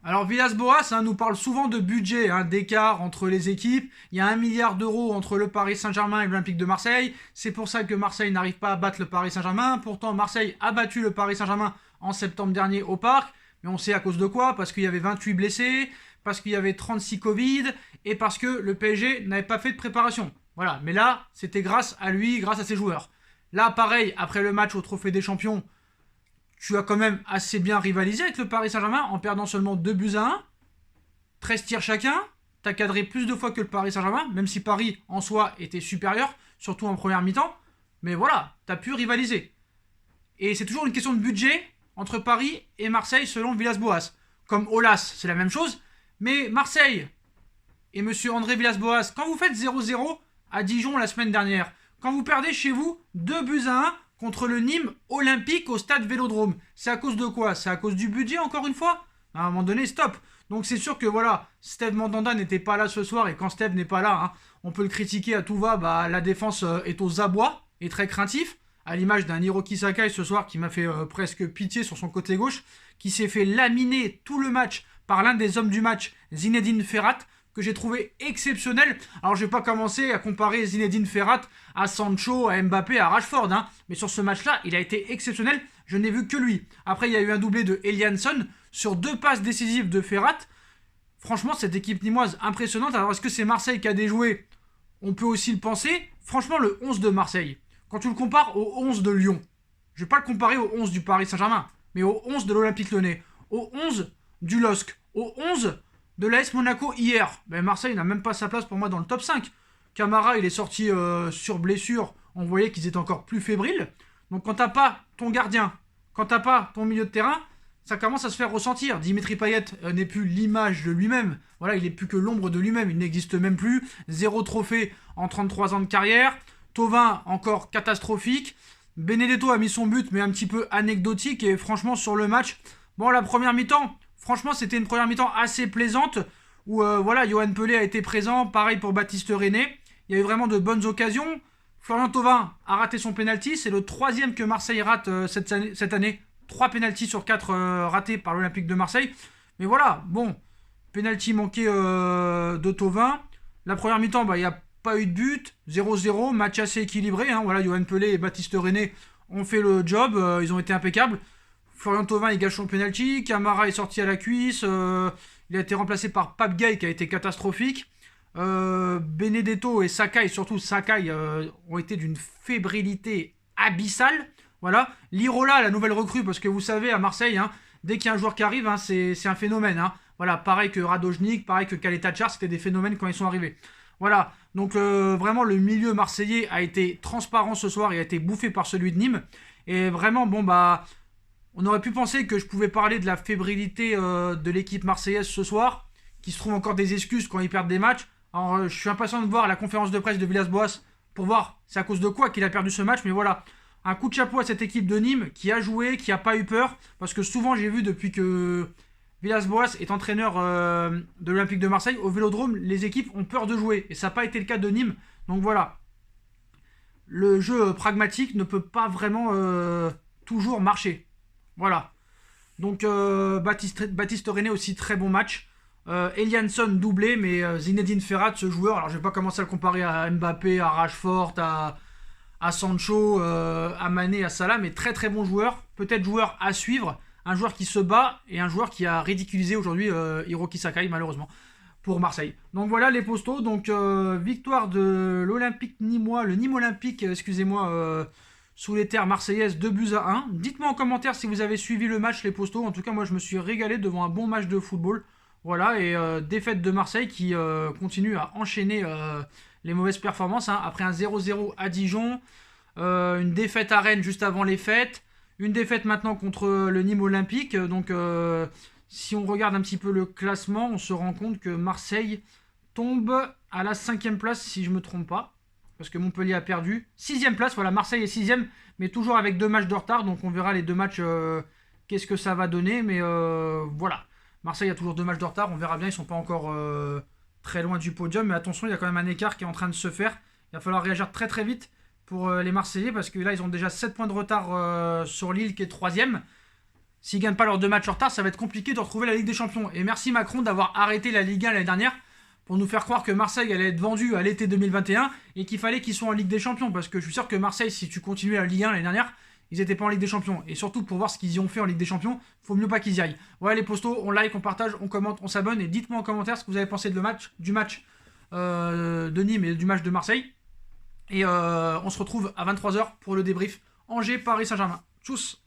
Alors Villas-Boas nous parle souvent de budget, d'écart entre les équipes. Il y a 1 milliard d'euros entre le Paris Saint-Germain et l'Olympique de Marseille. C'est pour ça que Marseille n'arrive pas à battre le Paris Saint-Germain. Pourtant, Marseille a battu le Paris Saint-Germain en septembre dernier au Parc. Mais on sait à cause de quoi? Parce qu'il y avait 28 blessés, parce qu'il y avait 36 Covid et parce que le PSG n'avait pas fait de préparation. Voilà, mais là, c'était grâce à lui, grâce à ses joueurs. Là, pareil, après le match au Trophée des Champions, tu as quand même assez bien rivalisé avec le Paris Saint-Germain en perdant seulement 2 buts à 1, 13 tirs chacun. Tu as cadré plus de fois que le Paris Saint-Germain, même si Paris en soi était supérieur, surtout en première mi-temps. Mais voilà, tu as pu rivaliser. Et c'est toujours une question de budget entre Paris et Marseille selon Villas-Boas. Comme Aulas, c'est la même chose. Mais Marseille et monsieur André Villas-Boas, quand vous faites 0-0 à Dijon la semaine dernière, quand vous perdez chez vous 2 buts à 1 contre le Nîmes Olympique au stade Vélodrome, c'est à cause de quoi? C'est à cause du budget encore une fois? À un moment donné, stop. Donc c'est sûr que voilà, Steve Mandanda n'était pas là ce soir et quand Steve n'est pas là, on peut le critiquer à tout va, la défense est aux abois et très craintif, à l'image d'un Hiroki Sakai ce soir qui m'a fait presque pitié sur son côté gauche, qui s'est fait laminer tout le match par l'un des hommes du match, Zinedine Ferrat, que j'ai trouvé exceptionnel. Alors je vais pas commencer à comparer Zinedine Ferrat à Sancho, à Mbappé, à Rashford, mais sur ce match-là, il a été exceptionnel. Je n'ai vu que lui. Après, il y a eu un doublé de Eliasson sur 2 passes décisives de Ferrat. Franchement, cette équipe nîmoise impressionnante. Alors est-ce que c'est Marseille qui a déjoué? On peut aussi le penser. Franchement, le 11 de Marseille, quand tu le compares au 11 de Lyon, je vais pas le comparer au 11 du Paris Saint-Germain, mais au 11 de l'Olympique Lyonnais, au 11 du LOSC, au 11 de l'AS Monaco hier. Ben Marseille n'a même pas sa place pour moi dans le top 5. Camara, il est sorti sur blessure. On voyait qu'ils étaient encore plus fébriles. Donc quand t'as pas ton gardien, quand t'as pas ton milieu de terrain, ça commence à se faire ressentir. Dimitri Payet n'est plus l'image de lui-même. Voilà, il n'est plus que l'ombre de lui-même. Il n'existe même plus. 0 trophée en 33 ans de carrière. Thauvin, encore catastrophique. Benedetto a mis son but, mais un petit peu anecdotique. Et franchement, sur le match, bon, la première mi-temps, franchement, c'était une première mi-temps assez plaisante. Où, voilà, Yoann Pelé a été présent. Pareil pour Baptiste René. Il y a eu vraiment de bonnes occasions. Florian Thauvin a raté son penalty. C'est le 3e que Marseille rate cette année. 3 pénaltys sur 4 ratés par l'Olympique de Marseille. Mais voilà, bon, pénalty manqué de Thauvin. La première mi-temps, il n'y a pas eu de but. 0-0, match assez équilibré. Voilà, Yoann Pelé et Baptiste René ont fait le job. Ils ont été impeccables. Florian Thauvin, il gâche son penalty. Camara est sorti à la cuisse. Il a été remplacé par Pape Gay qui a été catastrophique. Benedetto et Sakai, surtout Sakai, ont été d'une fébrilité abyssale. Voilà, Lirola, la nouvelle recrue, parce que vous savez, à Marseille, dès qu'il y a un joueur qui arrive, c'est un phénomène. Voilà, pareil que Radojnik, pareil que Kaletachar, c'était des phénomènes quand ils sont arrivés. Voilà, donc vraiment, le milieu marseillais a été transparent ce soir et a été bouffé par celui de Nîmes. Et vraiment, on aurait pu penser que je pouvais parler de la fébrilité de l'équipe marseillaise ce soir, qui se trouve encore des excuses quand ils perdent des matchs. Alors, je suis impatient de voir la conférence de presse de Villas-Boas pour voir c'est à cause de quoi qu'il a perdu ce match, mais voilà. Un coup de chapeau à cette équipe de Nîmes qui a joué, qui n'a pas eu peur. Parce que souvent, j'ai vu depuis que Villas-Boas est entraîneur de l'Olympique de Marseille, au Vélodrome, les équipes ont peur de jouer. Et ça n'a pas été le cas de Nîmes. Donc voilà. Le jeu pragmatique ne peut pas vraiment toujours marcher. Voilà. Donc Baptiste René aussi, très bon match. Eliasson doublé, mais Zinedine Ferrat, ce joueur, alors je vais pas commencer à le comparer à Mbappé, à Rashford, à Sancho, à Mané, à Salah, mais très très bon joueur, peut-être joueur à suivre, un joueur qui se bat et un joueur qui a ridiculisé aujourd'hui Hiroki Sakai malheureusement pour Marseille. Donc voilà les postos, donc victoire de l'Olympique Nîmois, le Nîmes Olympique, excusez-moi, sous les terres marseillaises, 2 buts à 1. Dites-moi en commentaire si vous avez suivi le match, les postos, en tout cas moi je me suis régalé devant un bon match de football. Voilà, et défaite de Marseille qui continue à enchaîner les mauvaises performances. Après un 0-0 à Dijon, une défaite à Rennes juste avant les fêtes, une défaite maintenant contre le Nîmes Olympique. Donc si on regarde un petit peu le classement, on se rend compte que Marseille tombe à la 5e place si je ne me trompe pas. Parce que Montpellier a perdu. 6e place, voilà, Marseille est 6e, mais toujours avec 2 matchs de retard. Donc on verra les 2 matchs, qu'est-ce que ça va donner. Mais voilà. Marseille a toujours 2 matchs de retard, on verra bien, ils sont pas encore très loin du podium, mais attention, il y a quand même un écart qui est en train de se faire. Il va falloir réagir très très vite pour les Marseillais, parce que là, ils ont déjà 7 points de retard sur Lille, qui est 3e. S'ils gagnent pas leurs 2 matchs en retard, ça va être compliqué de retrouver la Ligue des Champions. Et merci Macron d'avoir arrêté la Ligue 1 l'année dernière pour nous faire croire que Marseille allait être vendu à l'été 2021 et qu'il fallait qu'ils soient en Ligue des Champions. Parce que je suis sûr que Marseille, si tu continuais la Ligue 1 l'année dernière, ils n'étaient pas en Ligue des Champions. Et surtout, pour voir ce qu'ils y ont fait en Ligue des Champions, faut mieux pas qu'ils y aillent. Ouais, les postos, on like, on partage, on commente, on s'abonne. Et dites-moi en commentaire ce que vous avez pensé du match de Nîmes et du match de Marseille. Et on se retrouve à 23h pour le débrief Angers-Paris Saint-Germain. Tchuss.